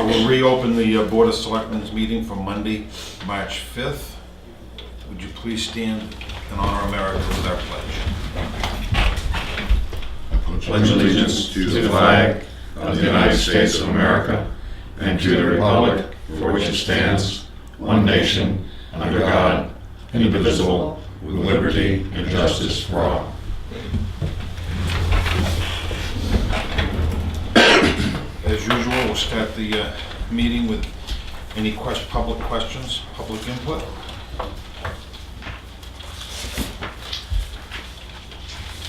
We'll reopen the Board of Selectmen's meeting for Monday, March 5th. Would you please stand and honor America with our pledge? I pledge allegiance to the flag of the United States of America and to the republic for which it stands, one nation, under God, indivisible, with liberty and justice for all. As usual, we'll start the meeting with any public questions, public input.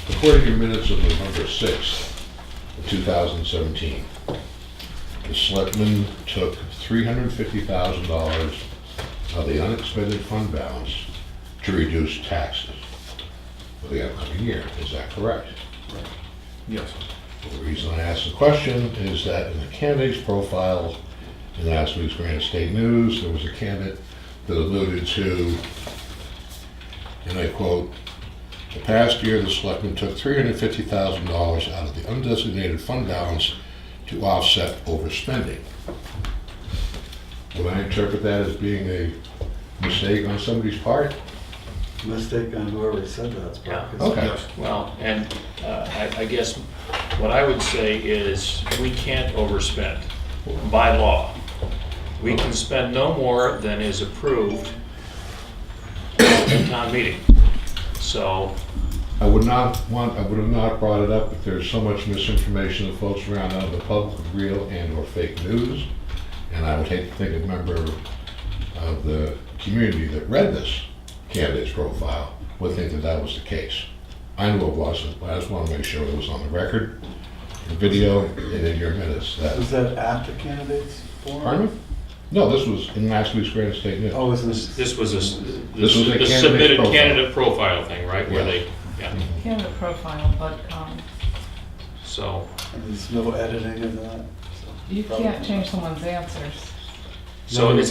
According to minutes of November 6th, 2017, the Selectmen took $350,000 of the unexpended fund balance to reduce taxes for the upcoming year. Is that correct? Yes. The reason I asked the question is that in the candidate's profile in last week's Granite State News, there was a candidate that alluded to, and I quote, "The past year, the Selectmen took $350,000 out of the undesignated fund balance to offset overspending." Would I interpret that as being a mistake on somebody's part? Mistake on whoever said that's Yeah. probably. Okay. Yes. Well, and I guess what I would say is we can't overspend by law. We can spend no more than is approved at town meeting. So, I would have not brought it up if there's so much misinformation that floats around out of the public with real and or fake news. And I would hate to think a member of the community that read this candidate's profile would think that that was the case. I know it wasn't, but I just want to make sure it was on the record, the video, and in your minutes. Was that at the candidates forum? Pardon me? No, this was in last week's Granite State News. Oh, was this? this was This was a the candidate submitted profile. candidate profile thing, right? Where Yeah. they, yeah, Candidate profile, but so, There's no editing of that? so you probably- can't change someone's answers. so it's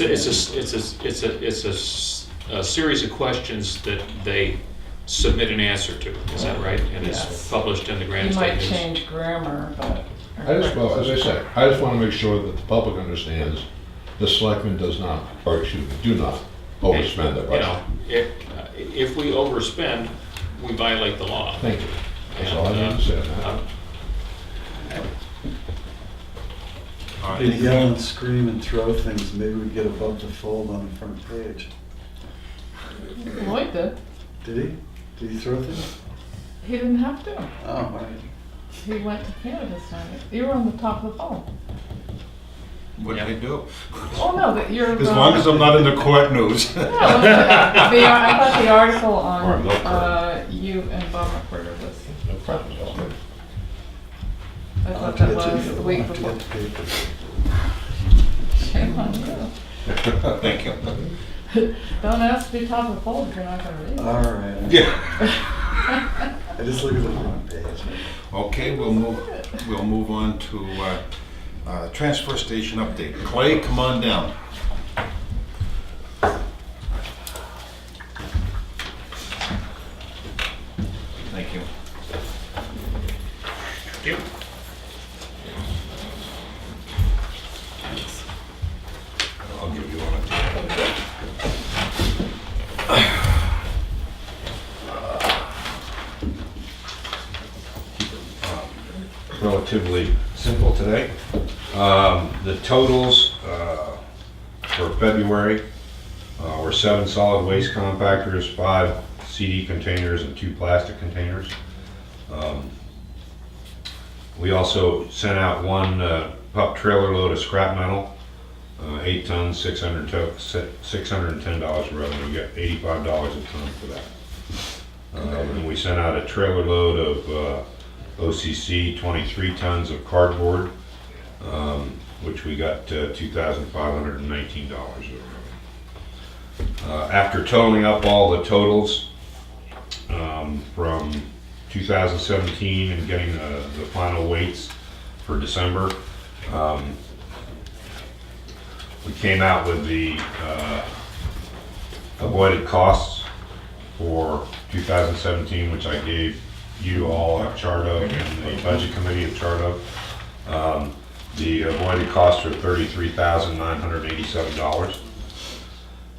a series of questions that they submit an answer to, is that right? And it's Yes. published in the Granite You State might News. change grammar, but. Well, as I said, I just want to make sure that the public understands the Selectmen does not, or excuse me, do not overspend the You budget. know, if we overspend, we violate the law. Thank you. That's all I need to say on that. All They right. yell and scream and throw things, maybe we get above the fold on the front page. Lloyd did. Did he? Did he throw things? He didn't have to. Oh, all right. He went to candidates night. You were on the top of the phone. What did I do? Oh, no, that you're. As long as I'm not in the court news. No, I thought the article Or on milk carton. you and Bob McWhirter was. No problem. I I'll thought have to that get was to the week I'll have to before. get the paper. Shame on you. Thank you. Don't ask to be top of the poll if you're not gonna read it. All right. Yeah. I just look at the front page. Okay, we'll move on to transfer station update. Clay, come on down. Thank you. Thank you. I'll give you one. Relatively simple today. The totals for February were 7 solid waste compactors, 5 CD containers, and 2 plastic containers. We also sent out 1 pup trailer load of scrap metal, 8 tons, $610 of revenue. We got $85 a ton for that. And we sent out a trailer load of OCC 23 tons of cardboard, which we got $2,519 of revenue. After totaling up all the totals from 2017 and getting the final weights for December, we came out with the avoided costs for 2017, which I gave you all a chart of and the budget committee a chart of. The avoided costs are $33,987.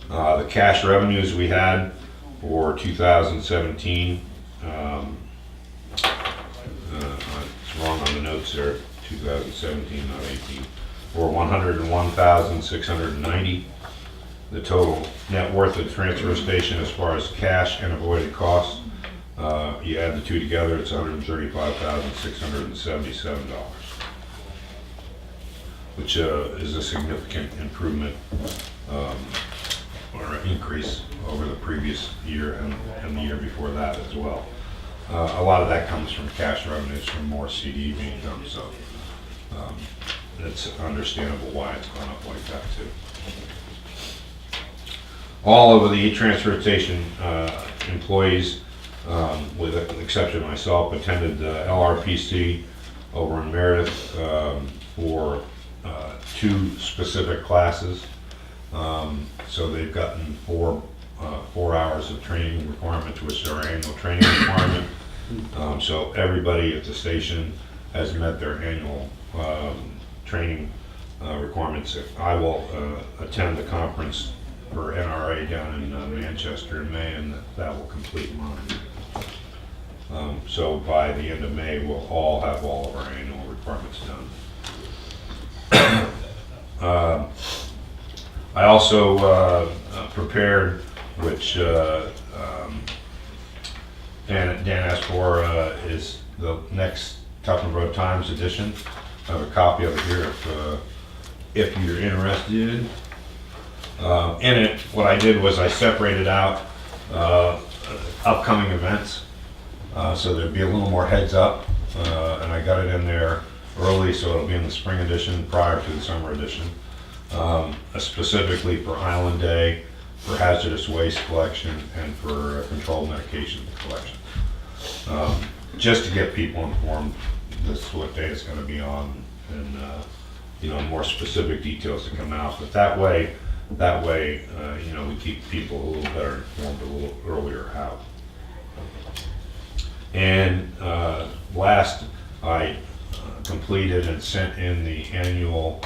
The cash revenues we had for 2017, it's wrong on the notes there, 2017, not 18, were $101,690. The total net worth of the transfer station as far as cash and avoided costs, you add the two together, it's $135,677, which is a significant improvement or increase over the previous year and the year before that as well. A lot of that comes from cash revenues from more CD being done, so it's understandable why it's gone up like that too. All of the transfer station employees, with the exception of myself, attended LRPC over in Meredith for 2 specific classes. So they've gotten 4 hours of training requirement, which is our annual training requirement. So everybody at the station has met their annual training requirements. I will attend the conference for NRA down in Manchester in May, and that will complete mine. So by the end of May, we'll all have all of our annual requirements done. I also prepared, which Dan asked for, is the next Tupper Road Times edition. I have a copy of it here if you're interested. In it, what I did was I separated out upcoming events, so there'd be a little more heads up, and I got it in there early, so it'll be in the spring edition prior to the summer edition, specifically for Island Day, for hazardous waste collection, and for controlled medication collection. Just to get people informed, this is what day it's going to be on, and more specific details to come out. But that way, we keep people a little better informed a little earlier out. And last, I completed and sent in the annual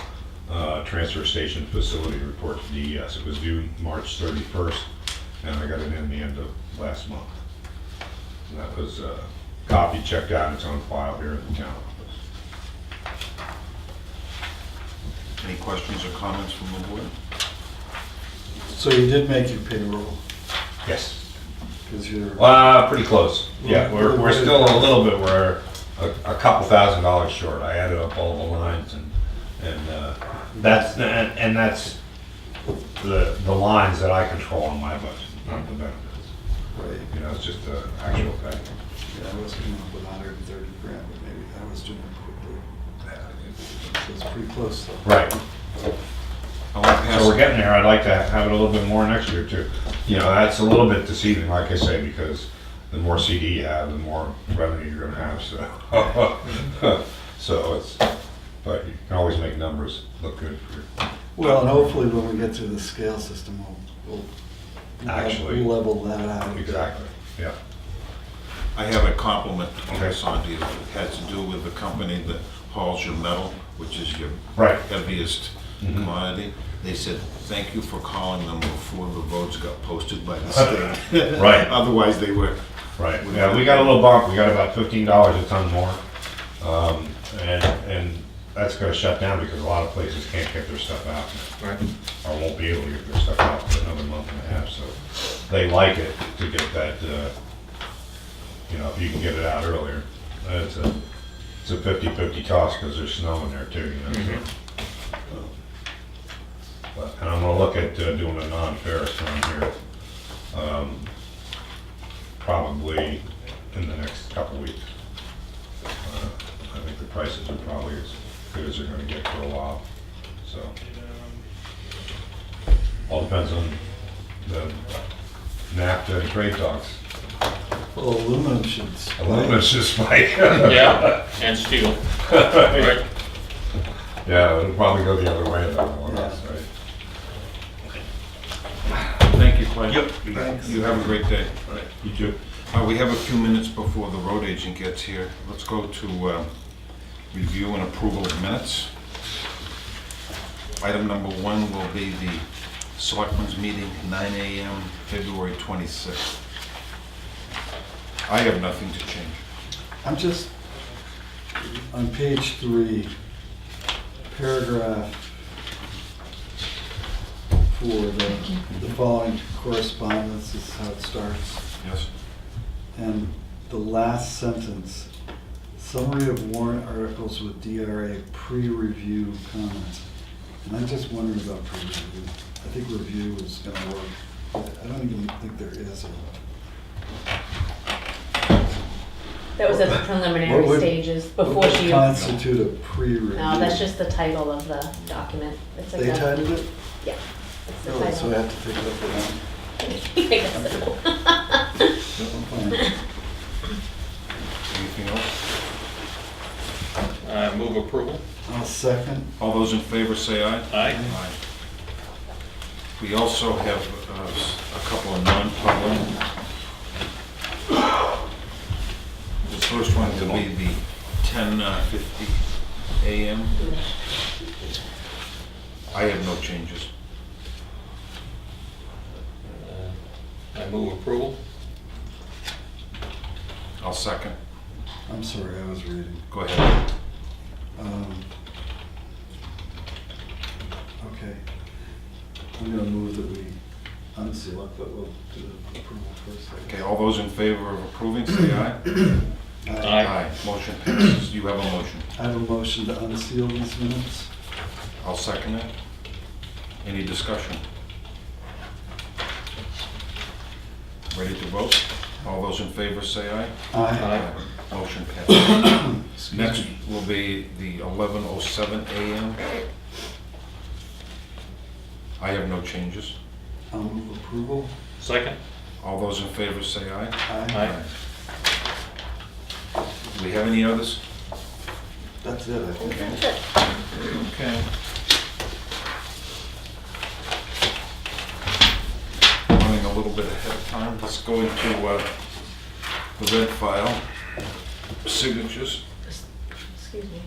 transfer station facility report to DES. It was due March 31st, and I got it in the end of last month. And that was copied, checked out, and it's on file here in the town office. Any questions or comments from the board? So you did make your payroll, Yes. because you're, Pretty close. Yeah, we're still a little bit, we're a couple $1,000s short. I added up all the lines, and that's the lines that I control on my budget, not the benefits. right, It's just the actual pay. yeah, I was coming up with 130 grand, but maybe I was doing it quickly. So it's pretty close though. Right. I want to pass. So we're getting there. I'd like to have it a little bit more next year too. That's a little bit deceiving, like I say, because the more CD you have, the more revenue you're gonna have, so. But you can always make numbers look good for you. Well, and hopefully when we get to the scale system, we'll Actually. level that out. Exactly, yeah. I have a compliment to Okay. pass on to you. It has to do with the company that hauls your metal, which is your Right. heaviest commodity. They said, thank you for calling them before the roads got posted by the state. Right. Otherwise, they were. Right, yeah, we got a little bump, we got about $15 a ton more. And that's gonna shut down because a lot of places can't get their stuff out. Right. Or won't be able to get their stuff out for another month and a half, so they like it to get that, if you can get it out earlier. It's a 50-50 toss because there's snow in there too, And I'm gonna look at doing a non-ferrous one here. Probably in the next couple weeks. I think the prices are probably as good as they're gonna get for a while, so. All depends on the NAFTA and trade talks. Well, aluminum should spike. Aluminum's just spike. Yeah, and steel, right? Yeah, it'll probably go the other way though, on us, right? Thank you, Clay. Yep. Thanks. You have a great day. All right, you too. We have a few minutes before the road agent gets here. Let's go to review and approval of minutes. Item number 1 will be the Selectmen's meeting, 9 a.m., February 26th. I have nothing to change. I'm just, on page 3, paragraph 4, the following correspondence is how it starts. Yes? And the last sentence, summary of warrant articles with DRA pre-review comments. And I'm just wondering about pre-review. I think review is gonna work. I don't even think there is a. That was at the What preliminary would- stages What before would she. constitute a pre-review? No, that's just the title of the document. It's like They a- titled it? Yeah. It's the Really, so I title. have to take it up with them? I guess so. Fine. Anything else? Move approval. I'll second. All those in favor say aye. Aye. We also have a couple of non-public. The first one will be the 10:50 a.m. I have no changes. I move approval. I'll second. I'm sorry, I was reading. Go ahead. Okay. I'm gonna move that we unseal it, but we'll do the approval first. Okay, all those in favor of approving, say aye. Aye. Motion passes. You have a motion. I have a motion to unseal these minutes. I'll second it. Any discussion? Ready to vote? All those in favor say aye. Aye. Motion passes. Next will be the 11:07 a.m. I have no changes. I'll move approval. Second. All those in favor say aye. Aye. Do we have any others? That's it, I think. That's it. Okay. Running a little bit ahead of time. Let's go into the red file. Signatures. Excuse me.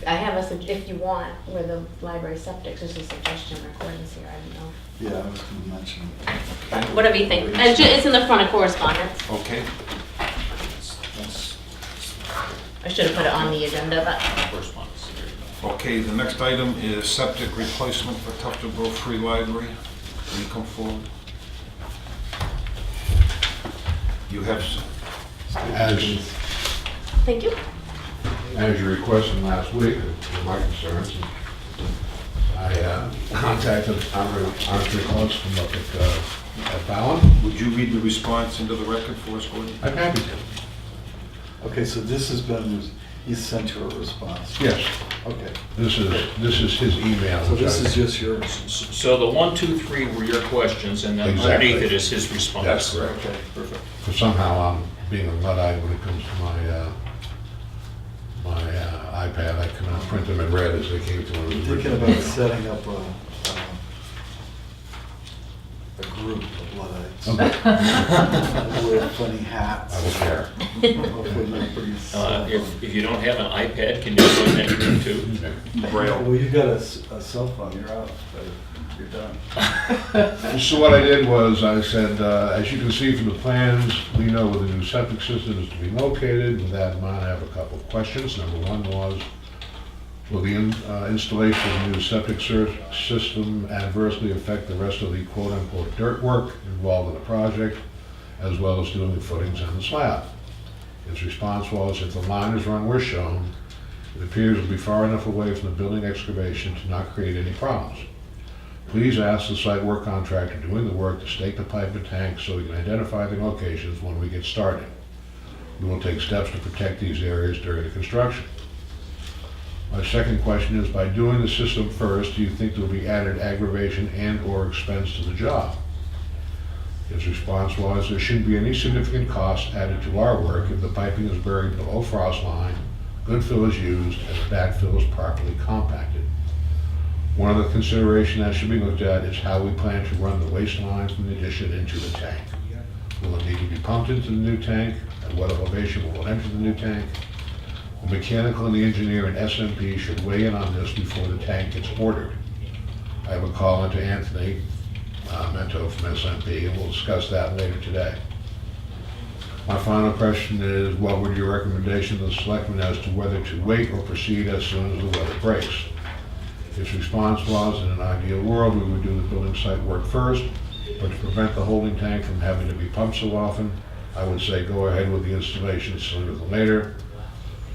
I have if you want, where the library septic, there's a suggestion recordings here, I don't know. Yeah, I was gonna mention it. Okay. Whatever you think. It's in the front of correspondence. Okay. I should have put it on the agenda, but Correspondence. Okay, the next item is septic replacement for Tuftonboro Free Library. Will you come forward? You have, thank you. As you requested last week, with my concerns, I contacted Andre Klutz from up at Fallon. would you read the response into the record for us, Gordon? I'm happy to. Okay, so this has been, he sent you a response? Yes, Okay, this is his email. so this is just yours? So the 1, 2, 3 were your questions, and then Exactly. underneath it is his response. That's correct. Okay, perfect. For somehow I'm being a Luddite when it comes to my iPad. I cannot print them in red as they came to me. I'm thinking about setting up a group of Luddites. Okay, Wear funny hats. I will share. Hopefully not pretty If you don't have an iPad, can you join that group too? Braille. Well, you've got a cell phone, you're out, you're done. So what I did was I said, as you can see from the plans, we know where the new septic system is to be located. With that in mind, I have a couple of questions. Number one was, will the installation of the new septic system adversely affect the rest of the quote-unquote dirt work involved in the project, as well as doing the footings and the slab? His response was, if the line is run where shown, it appears to be far enough away from the building excavation to not create any problems. Please ask the site work contractor doing the work to stake the pipe and tank so we can identify the locations when we get started. We will take steps to protect these areas during the construction. My second question is, by doing the system first, do you think there will be added aggravation and/or expense to the job? His response was, there shouldn't be any significant cost added to our work if the piping is buried below frost line, good fill is used, and the backfill is properly compacted. One other consideration that should be looked at is how we plan to run the waste line from the addition into the tank. Will it need to be pumped into the new tank? At what elevation will it enter the new tank? The mechanical and the engineer and SMP should weigh in on this before the tank gets ordered. I have a call into Anthony Mento from SMP, and we'll discuss that later today. My final question is, what would your recommendation to the selectmen as to whether to wait or proceed as soon as the weather breaks? His response was, in an ideal world, we would do the building site work first, but to prevent the holding tank from having to be pumped so often, I would say go ahead with the installation sooner than later.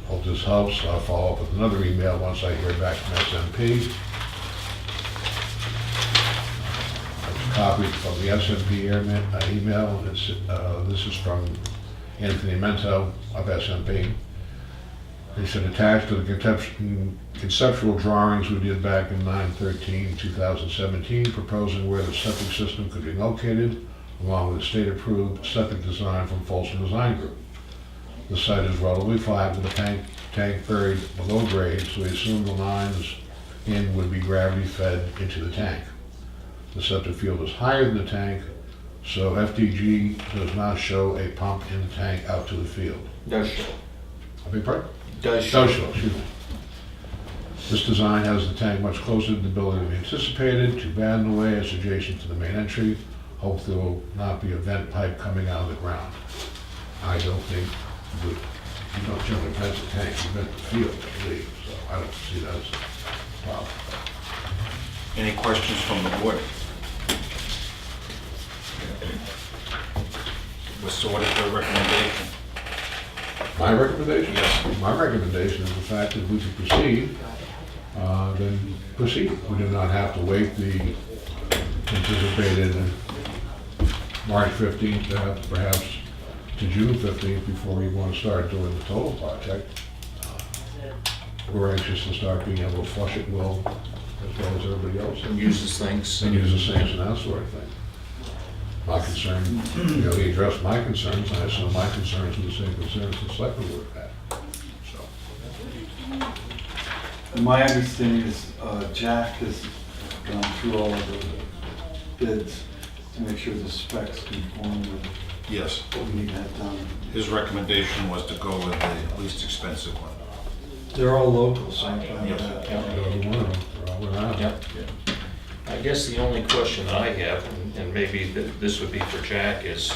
Hope this helps. I'll follow up with another email once I hear back from SMP. A copy from the SMP email. This is from Anthony Mento of SMP. They said attached to the conceptual drawings we did back in 9/13/2017, proposing where the septic system could be located, along with a state-approved septic design from Folsom Design Group. The site is relatively flat with a tank buried below grade, so we assume the lines in would be gravity fed into the tank. The septic field is higher than the tank, so FDG does not show a pump in the tank out to the field. Does show. I beg your pardon? Does show. Does show, excuse me. This design has the tank much closer to the building than we anticipated. Too bad in a way, it's adjacent to the main entry. Hope there will not be a vent pipe coming out of the ground. I don't think you don't generally vent the tank, you vent the field, I believe, so I don't see that as a problem. Any questions from the board? So what is your recommendation? My recommendation? Yes. My recommendation is the fact that we can proceed, then proceed. We do not have to wait the anticipated March 15th, perhaps to June 15th before we want to start doing the total project. We're anxious to start being able to flush it well, as well as everybody else. And uses things. And use the sinks and that sort of thing. My concern, he addressed my concerns, and I assume my concerns are the same concerns the selectmen would have had. So, And my understanding is Jack has gone through all of the bids to make sure the specs conform with Yes. what we need to have done. His recommendation was to go with the least expensive one. They're all local, so I'm fine with Yep. that. every one of them, they're all around. Yep. I guess the only question that I have, and maybe this would be for Jack, is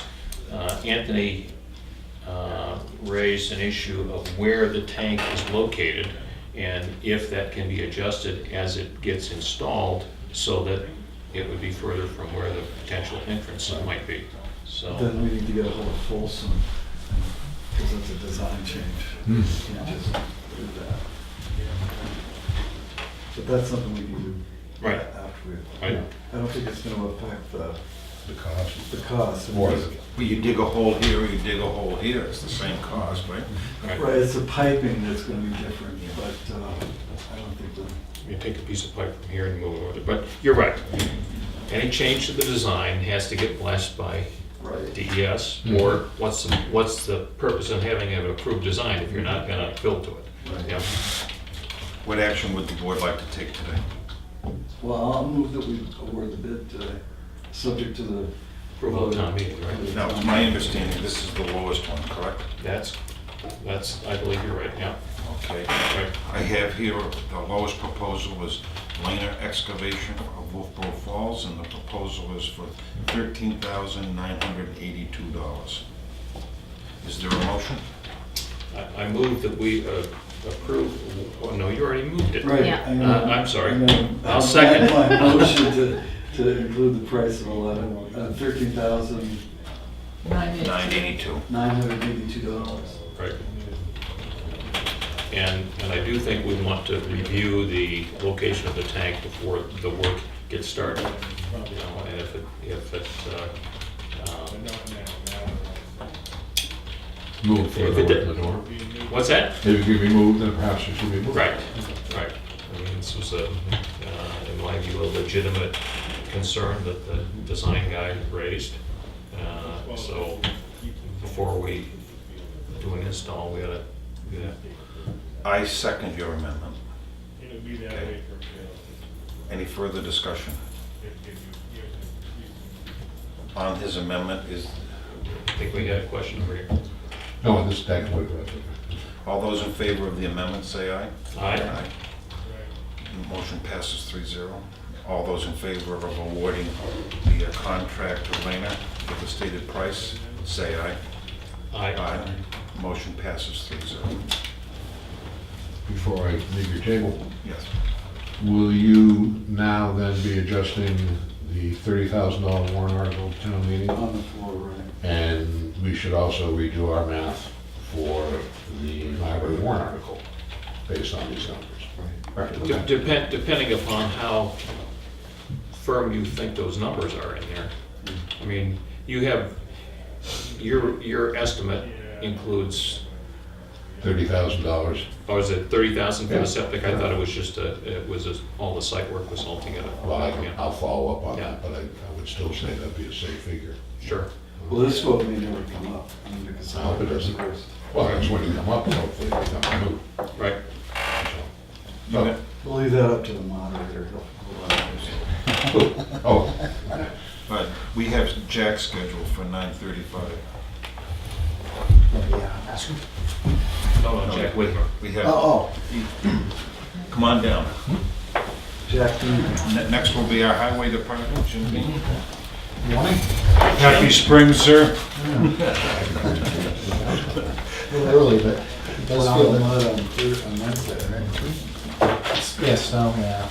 Anthony raised an issue of where the tank is located and if that can be adjusted as it gets installed so that it would be further from where the potential entrance might be. So, Then we need to get a hold of Folsom, because it's a design change. Hmm. Can't just do that. But that's something we can do right, after we, right. I don't think it's gonna affect The cost. the cost. Or Well, you dig a hole here, or you dig a hole here, it's the same cost, right? Right, it's the piping that's gonna be different, but I don't think the, You take a piece of pipe from here and move it over there. But you're right. Any change to the design has to get blessed by right. DES, Mhm. or what's the purpose of having an approved design if you're not gonna build to it? Right. Yeah. What action would the board like to take today? Well, I'll move that we award the bid today, subject to the. Approval of town meeting, right? Now, it's my understanding, this is the lowest one, correct? That's, I believe you're right, yeah. Okay. Right. I have here, the lowest proposal is Laner Excavation of Wolfboro Falls, and the proposal is for $13,982. Is there a motion? I move that we approve, oh, no, you already moved it. Right. Yeah. I'm sorry. I'm gonna- I'll second. My motion to include the price of $13,982. $982. Right. And I do think we want to review the location of the tank before the work gets started. You know, and if it, Move If further it away did- from the door. what's that? If it could be moved, then perhaps it should be moved. Right, right. I mean, this was a, in my view, a legitimate concern that the design guy raised. So before we do an install, we ought to do that. I second your amendment. Okay. Any further discussion? On his amendment is, I think we had a question over here. No, this tank would, All those in favor of the amendment, say aye. Aye. Motion passes 3-0. All those in favor of awarding the contract to Rayner for the stated price, say aye. Aye. Motion passes 3-0. Before I leave your table, Yes. will you now then be adjusting the $30,000 warrant article to town meeting? On the floor, right? And we should also redo our math for the library warrant article based on these numbers. Right. Depending upon how firm you think those numbers are in there. I mean, you have, your estimate includes, $30,000. or is it 30,000 for Yeah. the septic? I thought it was just all the site work was all together. Well, Yeah. I'll follow up on Yeah. that, but I would still say that'd be a safe figure. Sure. Well, this vote may never come up, I mean, because. I hope it doesn't. First. Well, that's when you come up, hopefully, it becomes moot. Right. So, We'll leave that up to the moderator. oh, But we have Jack scheduled for 9:35. No, Jack Whitmer. We have, Oh, come on down. Jack, Next will be our highway department, Jim Bean. morning. Happy spring, sir. A little early, but it does feel mud on Wednesday, right? Yes, no, yeah.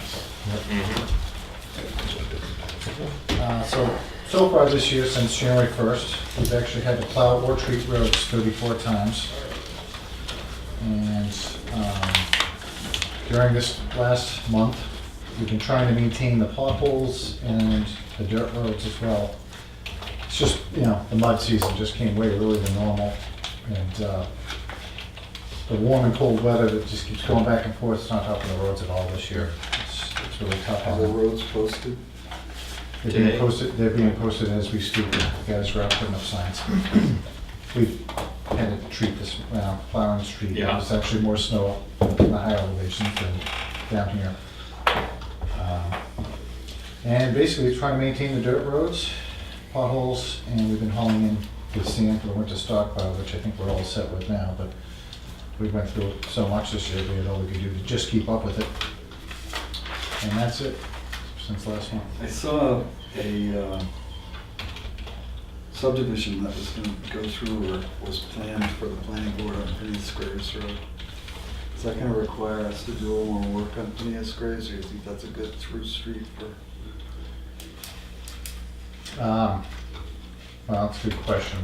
So far this year, since January 1st, we've actually had to plow or treat roads 34 times. And during this last month, we've been trying to maintain the potholes and the dirt roads as well. It's just, the mud season just came way earlier than normal. And the warm and cold weather that just keeps going back and forth, it's not helping the roads at all this year. It's really tough Are on the them. roads posted? They're being posted as we speak. The guys are out putting up signs. We've had to treat this, plowing the street. Yeah. There's actually more snow in the higher elevations than down here. And basically trying to maintain the dirt roads, potholes, and we've been hauling in the sand for the winter stockpile, which I think we're all set with now, but we went through so much this year, we had all we could do to just keep up with it. And that's it, since last month. I saw a subdivision that was gonna go through or was planned for the planning board on Phineas Graves Road. Is that gonna require us to do a little more work on Phineas Graves, or you think that's a good through street for? Well, that's a good question.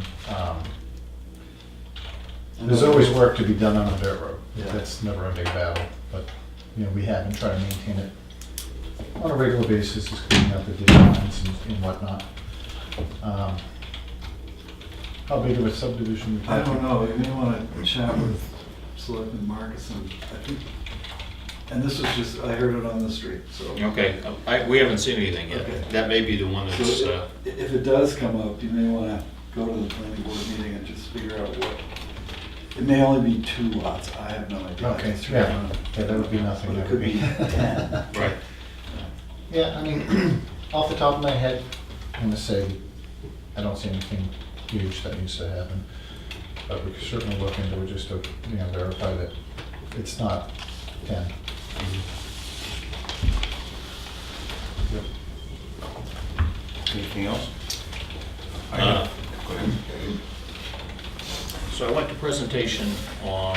There's always work to be done on a dirt road. Yeah. That's never a big battle, but, we have been trying to maintain it on a regular basis, just cleaning up the ditch lines and whatnot. How big of a subdivision? we I talking? don't know, you may wanna chat with Selectman Marcus, and I think, and this was just, I heard it on the street, so. Okay, we haven't seen anything yet. Okay. That may be the one that's, So if it does come up, you may wanna go to the planning board meeting and just figure out what, it may only be 2 lots, I have no idea. Okay, It's yeah. around- Yeah, that would be nothing. But it That could would be 10. right. Yeah, I mean, off the top of my head, I'm gonna say, I don't see anything huge that needs to happen. But we can certainly look into it just to, verify that it's not 10. Yep. Anything else? Uh, Go ahead. So I went to presentation on,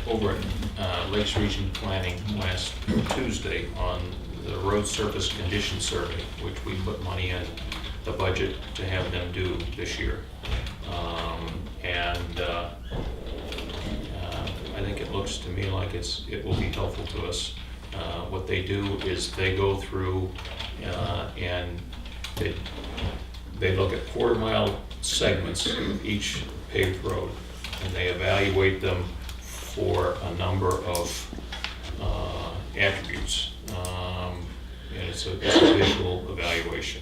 over at Lakes Region Planning last Tuesday on the road surface condition survey, which we put money in the budget to have them do this year. I think it looks to me like it will be helpful to us. What they do is they go through and they look at quarter-mile segments of each paved road, and they evaluate them for a number of attributes. And it's a visual evaluation.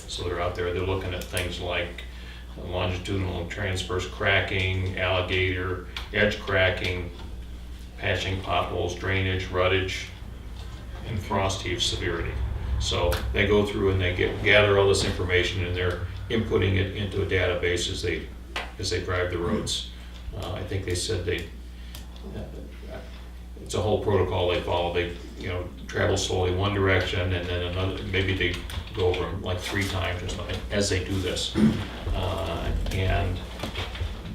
So they're out there, they're looking at things like longitudinal and transverse cracking, alligator, edge cracking, patching potholes, drainage, ruttage, and frost heave severity. So they go through and they gather all this information, and they're inputting it into a database as they drive the roads. I think they said it's a whole protocol they follow. They, travel slowly one direction and then another, maybe they go over them like 3 times or something as they do this. And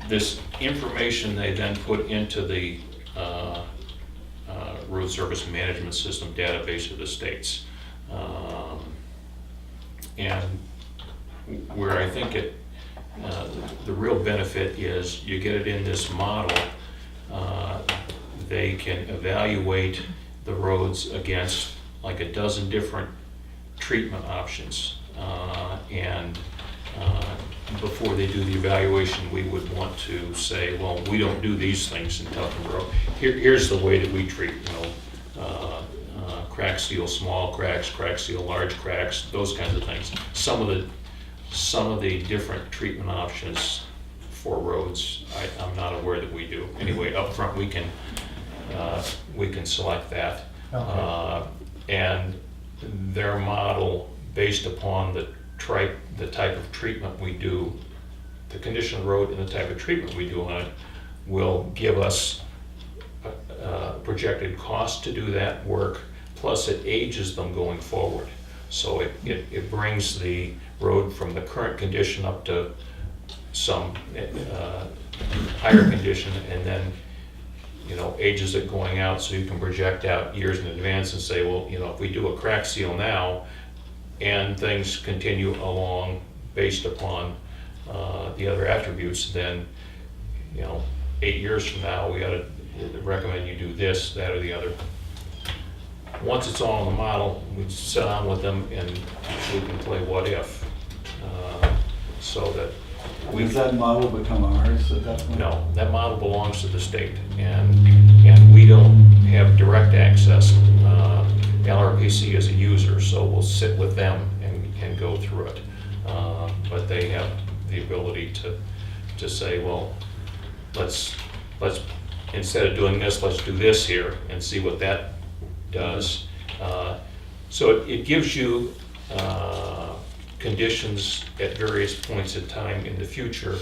this information they then put into the road service management system database of the states. And where I think the real benefit is you get it in this model, they can evaluate the roads against like a dozen different treatment options. And before they do the evaluation, we would want to say, well, we don't do these things in Tufton Road. Here's the way that we treat, crack seal small cracks, crack seal large cracks, those kinds of things. Some of the different treatment options for roads, I'm not aware that we do. Anyway, up front we can select that. Okay. And their model, based upon the type of treatment we do, the condition of the road and the type of treatment we do on it, will give us a projected cost to do that work, plus it ages them going forward. So it brings the road from the current condition up to some higher condition, and then ages it going out, so you can project out years in advance and say, well, if we do a crack seal now and things continue along based upon the other attributes, then 8 years from now we ought to recommend you do this, that, or the other. Once it's all in the model, we sit down with them and we can play what if, so that Does that model become ours at that point? no, that model belongs to the state, and we don't have direct access. LRPC is a user, so we'll sit with them and go through it. But they have the ability to say, well, let's instead of doing this, let's do this here and see what that does. So it gives you conditions at various points in time in the future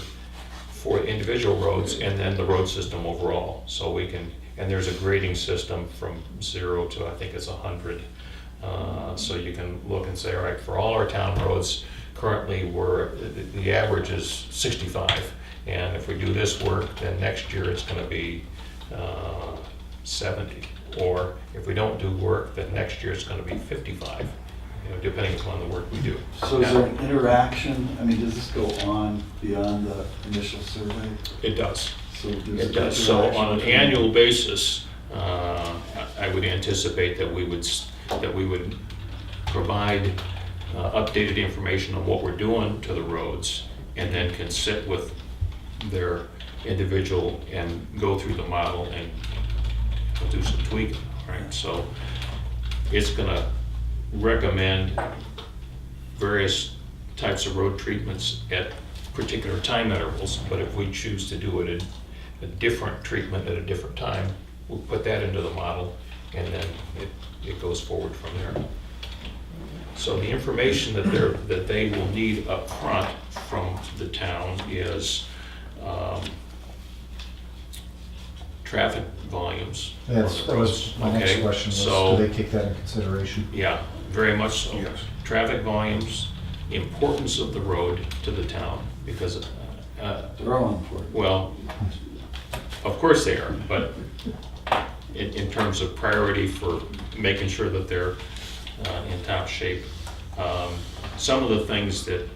for individual roads and then the road system overall. So we can, and there's a grading system from 0 to I think it's 100. So you can look and say, all right, for all our town roads, currently the average is 65. And if we do this work, then next year it's going to be 70. Or if we don't do work, then next year it's going to be 55. Depending upon the work we do. So is there an interaction? I mean, does this go on beyond the initial survey? It does. So there's It does. So on an annual basis, I would anticipate that we would provide updated information on what we're doing to the roads, and then can sit with their individual and go through the model and do some tweaking. Right. So it's going to recommend various types of road treatments at particular time intervals, but if we choose to do it a different treatment at a different time, we'll put that into the model, and then it goes forward from there. So the information that they will need up front from the town is traffic volumes. That was my next Okay, question, so- do they take that in consideration? Yeah, very much so. Yes. Traffic volumes, importance of the road to the town, because, They're all important. well, of course they are, but in terms of priority for making sure that they're in top shape. Some of the things that,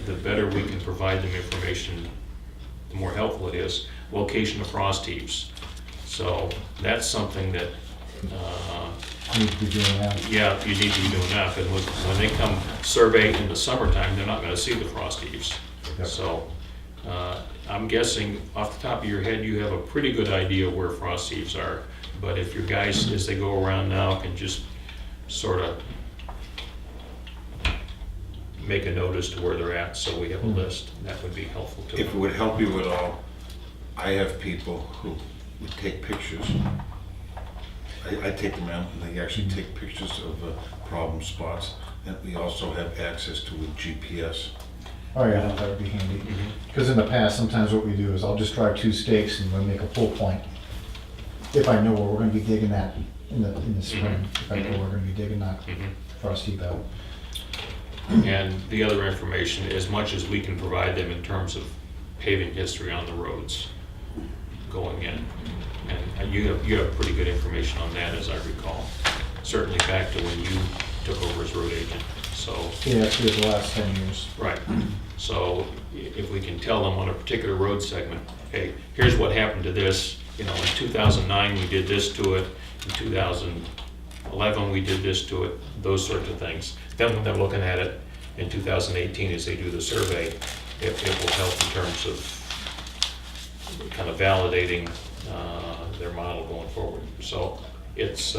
the better we can provide them information, the more helpful it is. Location of frost heaves. So that's something that, Need to be doing that. yeah, you need to be doing that, because when they come survey in the summertime, they're not gonna see the frost heaves. Yep. So, I'm guessing off the top of your head, you have a pretty good idea where frost heaves are. But if your guys, as they go around now, can just sort of make a note as to where they're at, so we have a list, that would be helpful too. If it would help you at all, I have people who would take pictures. I take them out and they actually take pictures of problem spots. And we also have access to a GPS. Oh yeah, that would be handy. Because in the past, sometimes what we do is I'll just drive 2 stakes and we'll make a pull point. If I know where we're gonna be digging that in the spring, if I know we're gonna be digging that frost heap out. And the other information, as much as we can provide them in terms of paving history on the roads going in. And you have pretty good information on that, as I recall. Certainly back to when you took over as road agent, so. Yeah, through the last 10 years. Right. So if we can tell them on a particular road segment, hey, here's what happened to this. You know, in 2009, we did this to it. In 2011, we did this to it. Those sorts of things. Then when they're looking at it in 2018, as they do the survey, it will help in terms of kind of validating their model going forward. So it's,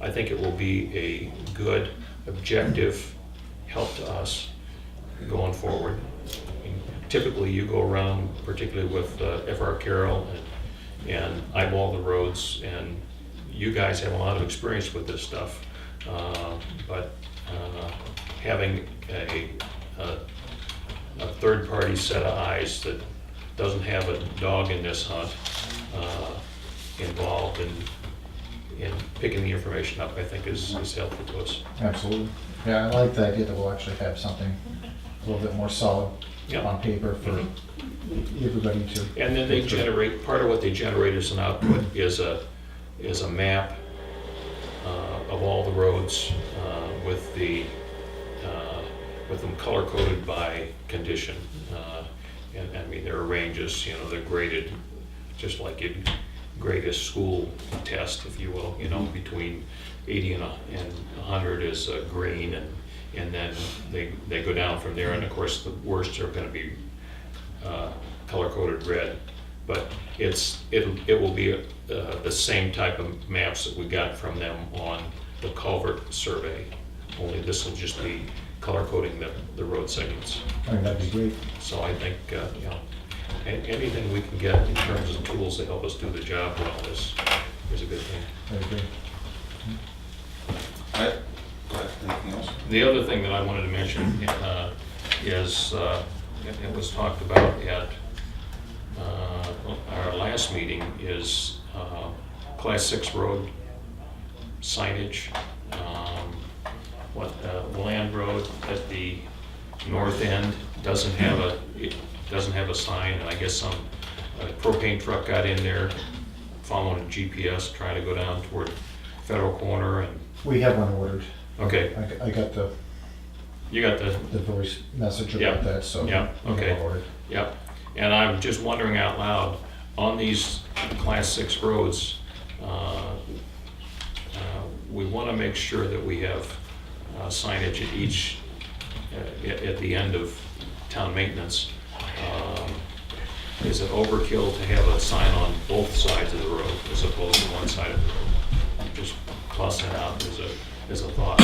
I think it will be a good, objective help to us going forward. I mean, typically, you go around, particularly with F.R. Carroll, and eyeball the roads, and you guys have a lot of experience with this stuff. But having a third-party set of eyes that doesn't have a dog in this hunt involved in picking the information up, I think is helpful to us. Absolutely. Yeah, I like the idea that we'll actually have something a little bit more solid Yep. on paper for everybody to. And then they generate, part of what they generate as an output is a map of all the roads with them color coded by condition. And I mean, there are ranges, you know, they're graded just like you'd grade a school test, if you will, you know, between 80 and 100 is green, and then they go down from there, and of course the worst are going to be color-coded red. But it will be the same type of maps that we got from them on the culvert survey, only this will just be color-coding the road segments. I think that'd be great. So I think, you know, anything we can get in terms of tools to help us do the job well is a good thing. I agree. All right, go ahead, anything else? The other thing that I wanted to mention is, it was talked about at our last meeting, is Class 6 road signage. Land Road at the north end doesn't have a sign, and I guess some propane truck got in there following a GPS trying to go down toward Federal Corner, and We have one ordered. okay, I got the you got the voice message Yeah. about that, so. Yeah, we have okay. one ordered. Yep, and I'm just wondering out loud, on these Class 6 roads, we want to make sure that we have signage at each, at the end of town maintenance. Is it overkill to have a sign on both sides of the road as opposed to one side of the road? Just toss that out as a thought.